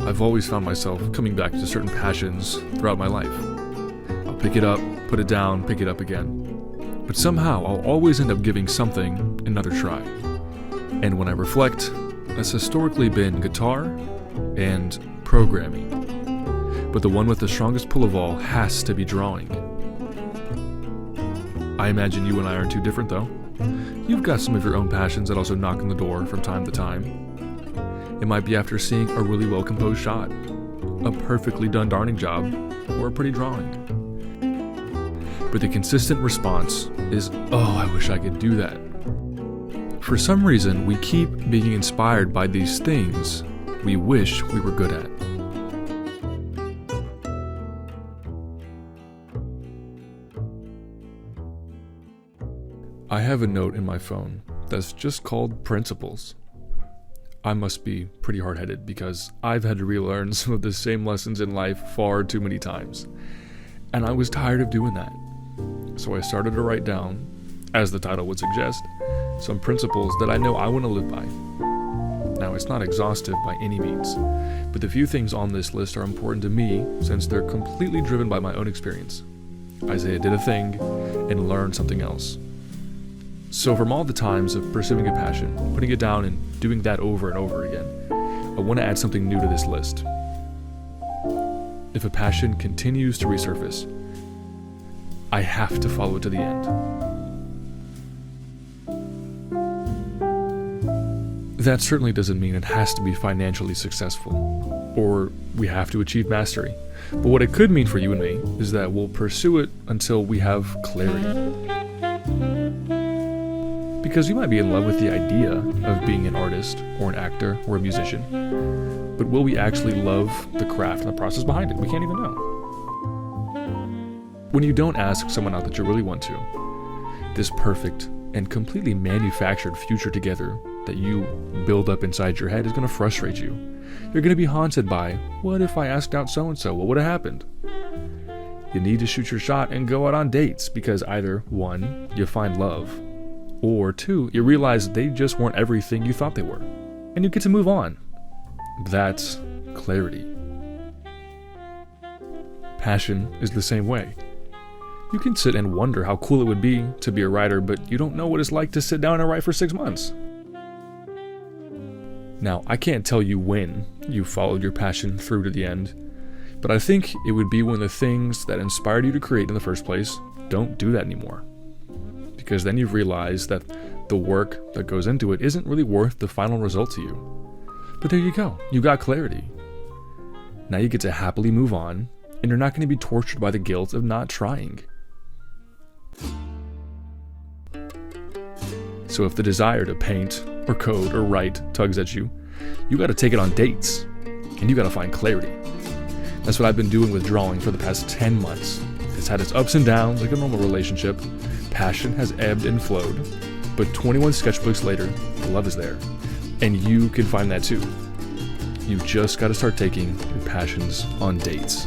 I've always found myself coming back to certain passions throughout my life. I'll pick it up, put it down, pick it up again. But somehow I'll always end up giving something another try. And when I reflect, it's historically been guitar and programming. But the one with the strongest pull of all has to be drawing. I imagine you and I aren't too different though. You've got some of your own passions that also knock on the door from time to time. It might be after seeing a really well composed shot, a perfectly done darning job, or a pretty drawing. But the consistent response is, oh, I wish I could do that. For some reason, we keep being inspired by these things we wish we were good at. I have a note in my phone that's just called Principles. I must be pretty hard-headed because I've had to relearn some of the same lessons in life far too many times. And I was tired of doing that. So I started to write down, as the title would suggest, some principles that I know I want to live by. Now, it's not exhaustive by any means, but the few things on this list are important to me since they're completely driven by my own experience. Isaiah did a thing and learned something else. So from all the times of pursuing a passion, putting it down and doing that over and over again, I want to add something new to this list. If a passion continues to resurface, I have to follow it to the end. That certainly doesn't mean it has to be financially successful, or we have to achieve mastery. But what it could mean for you and me is that we'll pursue it until we have clarity. Because you might be in love with the idea of being an artist, or an actor, or a musician, but will we actually love the craft and the process behind it? We can't even know. When you don't ask someone out that you really want to, this perfect and completely manufactured future together that you build up inside your head is going to frustrate you. You're going to be haunted by, what if I asked out so-and-so? What would have happened? You need to shoot your shot and go out on dates because either, one, you find love, or two, you realize they just weren't everything you thought they were, and you get to move on. That's clarity. Passion is the same way. You can sit and wonder how cool it would be to be a writer, but you don't know what it's like to sit down and write for 6 months. Now, I can't tell you when you followed your passion through to the end, but I think it would be when the things that inspired you to create in the first place don't do that anymore. Because then you've realized that the work that goes into it isn't really worth the final result to you. But there you go, you got clarity. Now you get to happily move on, and you're not going to be tortured by the guilt of not trying. So if the desire to paint, or code, or write tugs at you, you got to take it on dates, and you got to find clarity. That's what I've been doing with drawing for the past 10 months. It's had its ups and downs like a normal relationship. Passion has ebbed and flowed, but 21 sketchbooks later, the love is there. And you can find that too. You just got to start taking your passions on dates.